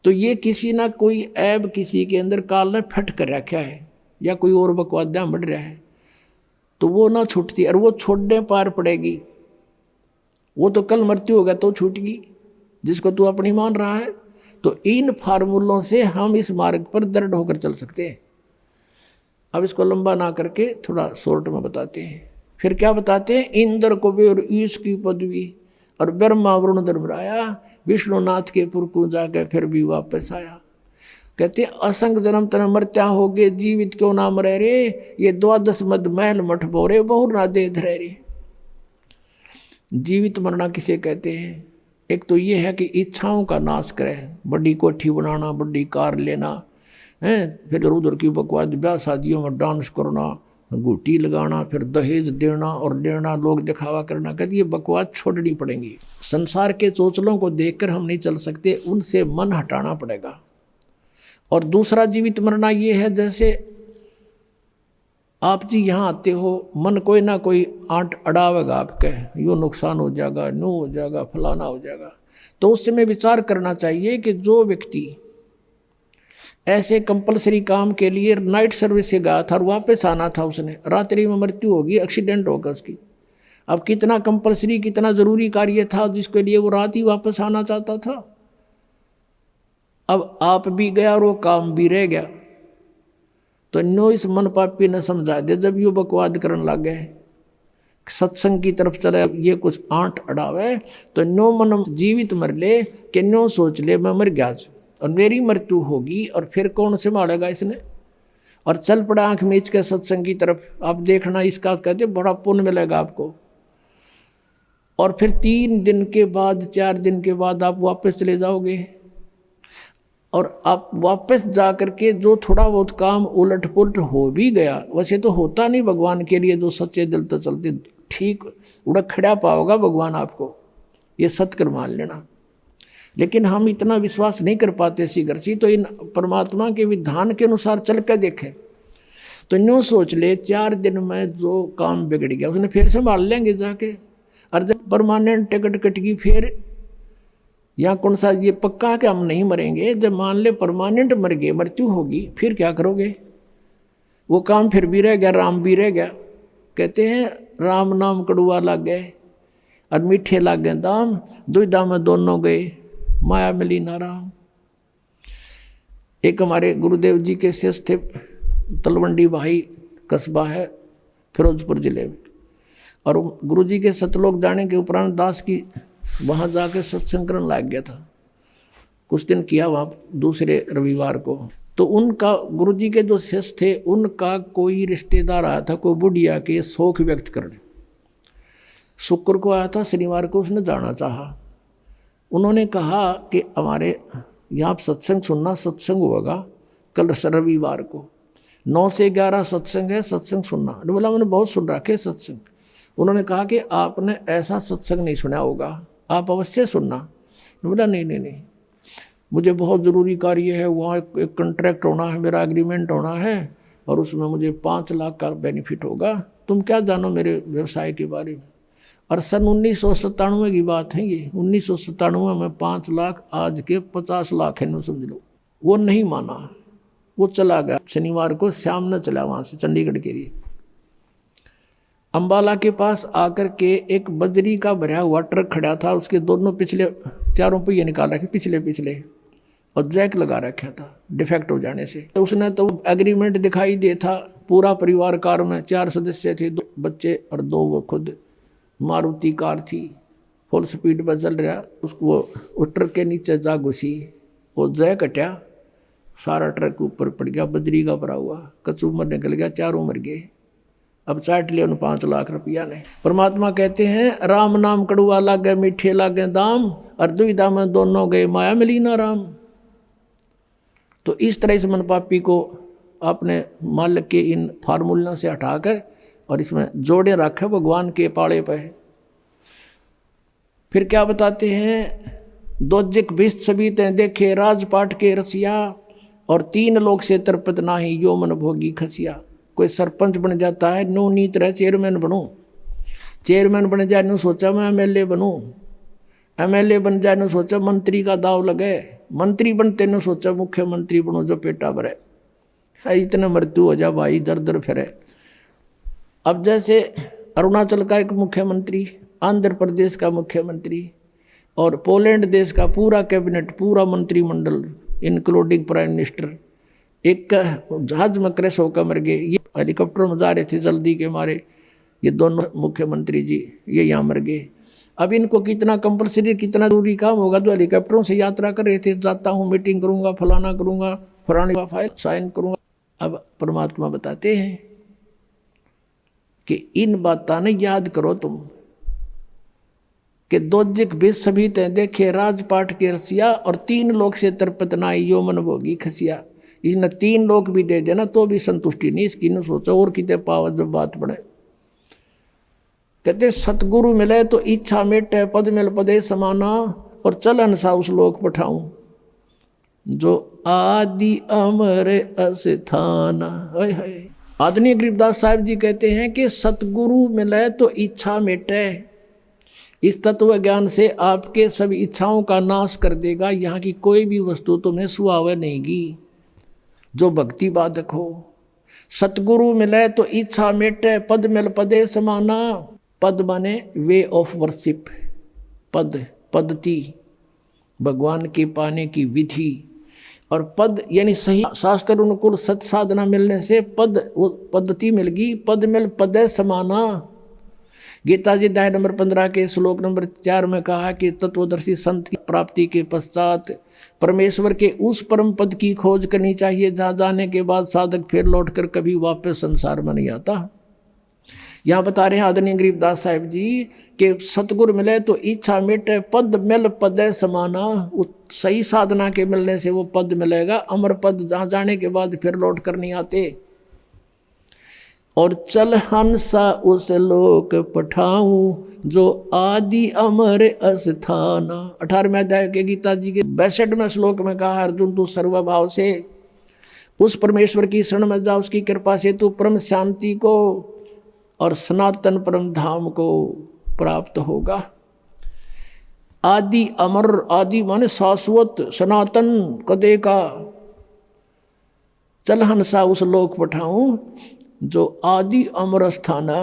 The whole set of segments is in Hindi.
तो ये किसी ना कोई ऐब किसी के अंदर काल ने फट कर रखा है या कोई और बकवादा बढ़ रहा है, तो वो ना छूटती, और वो छोड़ने पार पड़ेगी। वो तो कल मृत्यु होगा तो छूटेगी, जिसको तू अपनी मान रहा है। तो इन फार्मूलों से हम इस मार्ग पर दृढ़ होकर चल सकते हैं। अब इसको लंबा ना करके थोड़ा शॉर्ट में बताते हैं। फिर क्या बताते हैं, इंद्र कुबेर ईश की पदवी और ब्रह्मा वरुण धर्मराया विष्णुनाथ के पुर को जाकर फिर भी वापस आया। कहते असंग जन्म तन मरत्या हो गए, जीवित क्यों ना मरे रे, ये द्वादश मद महल मठ बोरे बहु ना दे धरे रे। जीवित मरना किसे कहते हैं? एक तो ये है कि इच्छाओं का नाश करें, बड़ी कोठी बनाना, बड़ी कार लेना है, फिर उधर की बकवास ब्याह शादियों में डांस करना, गुटी लगाना, फिर दहेज देना और लेना, लोग दिखावा करना। कहते ये बकवास छोड़नी पड़ेगी। संसार के चोचलों को देखकर हम नहीं चल सकते, उनसे मन हटाना पड़ेगा। और दूसरा जीवित मरना ये है, जैसे आप जी यहाँ आते हो, मन कोई ना कोई आंट अड़ावेगा आपके, यूँ नुकसान हो जाएगा, नो हो जाएगा, फलाना हो जाएगा। तो उस समय विचार करना चाहिए कि जो व्यक्ति ऐसे कंपलसरी काम के लिए नाइट सर्विस से गया था और वापस आना था, उसने रात्रि में मृत्यु होगी, एक्सीडेंट होगा उसकी। अब कितना कंपलसरी, कितना ज़रूरी कार्य था जिसके लिए वो रात ही वापस आना चाहता था। अब आप भी गया और वो काम भी रह गया। तो नो इस मन पापी ने समझा दे, जब ये बकवाद करने लग गए, सत्संग की तरफ चले, ये कुछ आंट अड़ावे, तो नो मन जीवित मर ले कि नो सोच ले मैं मर गया और मेरी मृत्यु होगी, और फिर कौन संभालेगा इसने। और चल पड़ा आंख मीच के सत्संग की तरफ। आप देखना, इसका कहते बड़ा पुण्य मिलेगा आपको। और फिर 3 दिन के बाद, 4 दिन के बाद आप वापस चले जाओगे, और आप वापस जा करके जो थोड़ा बहुत काम उलट पुलट हो भी गया, वैसे तो होता नहीं भगवान के लिए, जो सच्चे दिल तो चलते ठीक उड़क खड़ा पाओगा भगवान आपको, ये सत्कर मान लेना। लेकिन हम इतना विश्वास नहीं कर पाते शीघ्र। तो इन परमात्मा के विधान के अनुसार चल कर देखें, तो यूँ सोच ले 4 दिन में जो काम बिगड़ गया उसने फिर संभाल लेंगे जाके। और जब परमानेंट टिकट कट गई फिर, या कौन सा ये पक्का कि हम नहीं मरेंगे, जब मान ले परमानेंट मर गए, मृत्यु होगी, फिर क्या करोगे? वो काम फिर भी रह गया, राम भी रह गया। कहते हैं राम नाम कड़ुआ लग गए और मीठे लग गए दाम, दुविधा में दोनों गए, माया मिली ना राम। एक हमारे गुरुदेव जी के शिष्य थे, तलवंडी भाई कस्बा है फिरोजपुर जिले में, और गुरु जी के सतलोक जाने के उपरांत दास की वहाँ जाके सत्संग करने लग गया था। कुछ दिन किया वहाँ, दूसरे रविवार को। तो उनका गुरु जी के जो शिष्य थे, उनका कोई रिश्तेदार आया था, कोई बुढ़िया के शौक व्यक्त करने। शुक्र को आया था, शनिवार को उसने जाना चाहा। उन्होंने कहा कि हमारे यहाँ सत्संग सुनना, सत्संग होगा कल रविवार को 9 से 11 सत्संग है, सत्संग सुनना। बोला मैंने बहुत सुन रखे सत्संग। उन्होंने कहा कि आपने ऐसा सत्संग नहीं सुना होगा, आप अवश्य सुनना। बोला नहीं, मुझे बहुत ज़रूरी कार्य है, वहाँ एक कॉन्ट्रैक्ट होना है, मेरा एग्रीमेंट होना है, और उसमें मुझे 5 लाख का बेनिफिट होगा। तुम क्या जानो मेरे व्यवसाय के बारे में। और सन 1997 की बात है ये। 1997 में 5 लाख, आज के 50 लाख है, न समझ लो। वो नहीं माना, वो चला गया। शनिवार को शाम न चला वहाँ से चंडीगढ़ के लिए। अम्बाला के पास आकर के एक बजरी का भरा हुआ ट्रक खड़ा था, उसके दोनों पिछले 4 पहिए निकाल रखे, पिछले, और जैक लगा रखा था डिफेक्ट हो जाने से। तो उसने तो एग्रीमेंट दिखाई दे था, पूरा परिवार कार में 4 सदस्य थे, 2 बच्चे और 2 वो खुद। मारुति कार थी, फुल स्पीड पर चल रहा, उसको वो ट्रक के नीचे जा घुसी, वो जैक हटा, सारा ट्रक ऊपर पड़ गया, बजरी का भरा हुआ, कचूमर निकल गया, 4 मर गए। अब चाट लिया उन 5 लाख रुपया ने। परमात्मा कहते हैं राम नाम कड़ुआ लागे, मीठे लागे दाम, और दुविधा में दोनों गए, माया मिली ना राम। तो इस तरह से मन पापी को अपने मालिक के इन फार्मूलों से हटाकर और इसमें जोड़े रखे भगवान के पाड़े पे। फिर क्या बताते हैं, दोजिक बिस्त सभी ते देखे राजपाट के रसिया, और 3 लोग से तरपत नाही यो मन भोगी खसिया। कोई सरपंच बन जाता है, नो नीत रहे चेयरमैन बनूं, चेयरमैन बन जाए नो सोचा मैं MLA बनूं, MLA बन जाए नो सोचा मंत्री का दाव लगे, मंत्री बनते न सोचा मुख्यमंत्री बनो जो पेटा भरे है, इतना मृत्यु हो जा भाई, दर दर फिरे। अब जैसे अरुणाचल का एक मुख्यमंत्री, आंध्र प्रदेश का मुख्यमंत्री और पोलैंड देश का पूरा कैबिनेट, पूरा मंत्रिमंडल इंक्लूडिंग प्राइम मिनिस्टर एक जहाज में क्रैश होकर मर गए। ये हेलीकॉप्टर में जा रहे थे जल्दी के मारे, ये दोनों मुख्यमंत्री जी ये यहाँ मर गए। अब इनको कितना कंपलसरी, कितना दूरी काम होगा, तो हेलीकॉप्टरों से यात्रा कर रहे थे, जाता हूँ मीटिंग करूँगा, फलाना करूँगा, फलाने का फाइल साइन करूँगा। अब परमात्मा बताते हैं कि इन बातों ने याद करो तुम कि दोजिक बेस सभी ते देखे राजपाट के रसिया, और 3 लोग से तरपत नाई यो मन भोगी खसिया। इसने 3 लोग भी दे देना तो भी संतुष्टि नहीं इसकी, न सोचो और कितने पावत जब बात बढ़े। कहते सतगुरु मिले तो इच्छा मेटे, पद मिल पदे समाना, और चलन सा उस लोक पठाऊं जो आदि अमर अस्थाना। आदरणीय गरीबदास साहब जी कहते हैं कि सतगुरु मिले तो इच्छा मेटे, इस तत्व ज्ञान से आपके सभी इच्छाओं का नाश कर देगा। यहाँ की कोई भी वस्तु तुम्हें सुहावे नहींगी जो भक्ति बाधक हो। सतगुरु मिले तो इच्छा मेटे, पद मिल पदे समाना। पद माने वे ऑफ वर्शिप, पद पद्धति, भगवान के पाने की विधि, और पद यानी सही शास्त्र अनुकूल सत साधना मिलने से पद वो पद्धति मिल गई। पद मिल पदे समाना। गीता जी अध्याय नंबर 15 के श्लोक नंबर 4 में कहा कि तत्वदर्शी संत की प्राप्ति के पश्चात परमेश्वर के उस परम पद की खोज करनी चाहिए जहाँ जाने के बाद साधक फिर लौटकर कभी वापस संसार में नहीं आता। यहाँ बता रहे हैं आदरणीय गरीबदास साहब जी कि सतगुरु मिले तो इच्छा मिटे, पद मिल पदे समाना। सही साधना के मिलने से वो पद मिलेगा, अमर पद, जहाँ जाने के बाद फिर लौट कर नहीं आते। और चल हंसा उस लोक पठाऊं जो आदि अमर अस्थाना। 18वें अध्याय के गीता जी के 62वें श्लोक में कहा, अर्जुन तू सर्वभाव से उस परमेश्वर की शरण में जा, उसकी कृपा से तू परम शांति को और सनातन परम धाम को प्राप्त होगा। आदि अमर, आदि माने शाश्वत, सनातन कदे का। चल हंसा उस लोक पठाऊं जो आदि अमर स्थाना।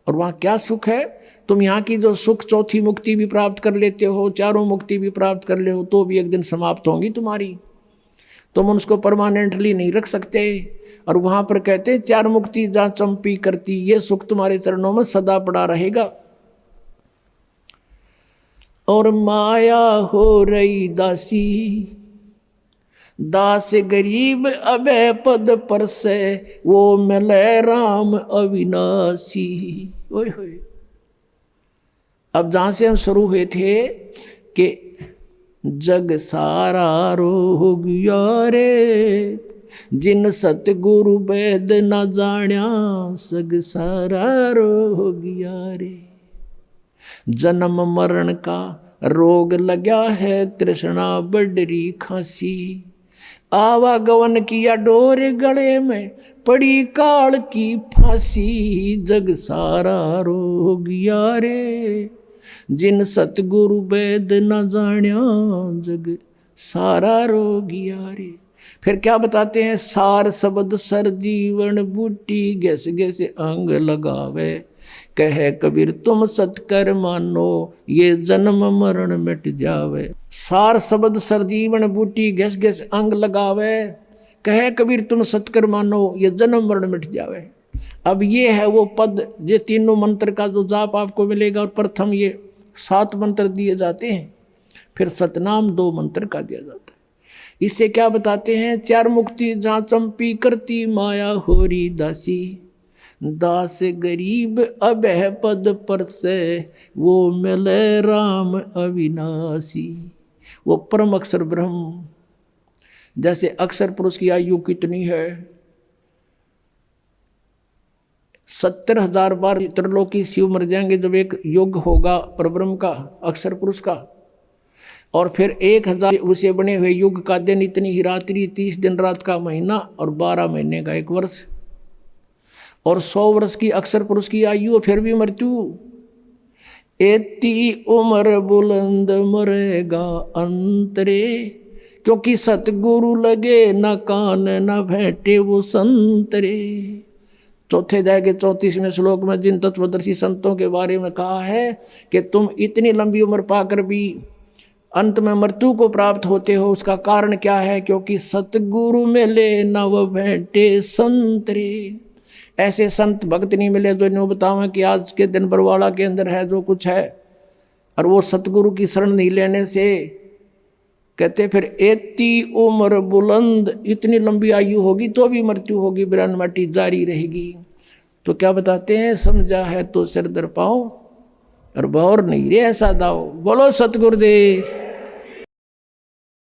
और वहाँ क्या सुख है? तुम यहाँ की जो सुख, चौथी मुक्ति भी प्राप्त कर लेते हो, चारों मुक्ति भी प्राप्त कर ले हो, तो भी एक दिन समाप्त होंगी तुम्हारी। तुम उसको परमानेंटली नहीं रख सकते। और वहाँ पर कहते हैं 4 मुक्ति जहाँ चंपी करती, ये सुख तुम्हारे चरणों में सदा पड़ा रहेगा। और माया हो रही दासी, दास गरीब अबे पद पर से, वो मिले राम अविनाशी। ओए होए। अब जहाँ से हम शुरू हुए थे कि जग सारा रो गया रे, जिन सतगुरु वेद न जाण्या, सग सारा रो गया रे। जन्म मरण का रोग लगा है, तृष्णा बडरी खांसी, आवागवन किया डोर गले में, पड़ी काल की फांसी। जग सारा रो गया रे, जिन सतगुरु वेद न जाण्या, जग सारा रो गया रे। फिर क्या बताते हैं? सार शब्द सर जीवन बूटी, गैस गैस अंग लगावे, कहे कबीर तुम सतकर मानो, ये जन्म मरण मिट जावे। सार शब्द सर जीवन बूटी, गैस गैस अंग लगावे, कहे कबीर तुम सतकर मानो, ये जन्म मरण मिट जावे। अब ये है वो पद, ये तीनों मंत्र का जो जाप आपको मिलेगा। और प्रथम ये 7 मंत्र दिए जाते हैं, फिर सतनाम 2 मंत्र का दिया जाता है। इससे क्या बताते हैं? 4 मुक्ति जहाँ चंपी करती, माया होरी दासी, दास गरीब अबह पद पर से, वो मिले राम अविनाशी। वो परम अक्षर ब्रह्म। जैसे अक्षर पुरुष की आयु कितनी है? 70,000 बार त्रिलोकी शिव मर जाएंगे जब एक युग होगा परब्रह्म का, अक्षर पुरुष का। और फिर 1000 उसे बने हुए युग का दिन, इतनी ही रात्रि, 30 दिन रात का महीना, और 12 महीने का 1 वर्ष, और 100 वर्ष की अक्षर पुरुष की आयु, फिर भी मृत्यु। एती उम्र बुलंद मरेगा अंतरे, क्योंकि सतगुरु लगे न कान न भेंटे वो संतरे। चौथे अध्याय के 34वें श्लोक में जिन तत्वदर्शी संतों के बारे में कहा है कि तुम इतनी लंबी उम्र पाकर भी अंत में मृत्यु को प्राप्त होते हो, उसका कारण क्या है? क्योंकि सतगुरु मिले न वो भेंटे संतरे। ऐसे संत भक्त नहीं मिले जो इन्हों बतावें कि आज के दिन बरवाड़ा के अंदर है जो कुछ है, और वो सतगुरु की शरण नहीं लेने से कहते फिर एती उम्र बुलंद, इतनी लंबी आयु होगी तो भी मृत्यु होगी, बिरान माटी जारी रहेगी। तो क्या बताते हैं? समझा है तो सिर दर पाओ और बौर नहीं रे ऐसा दाओ। बोलो सतगुरुदेव।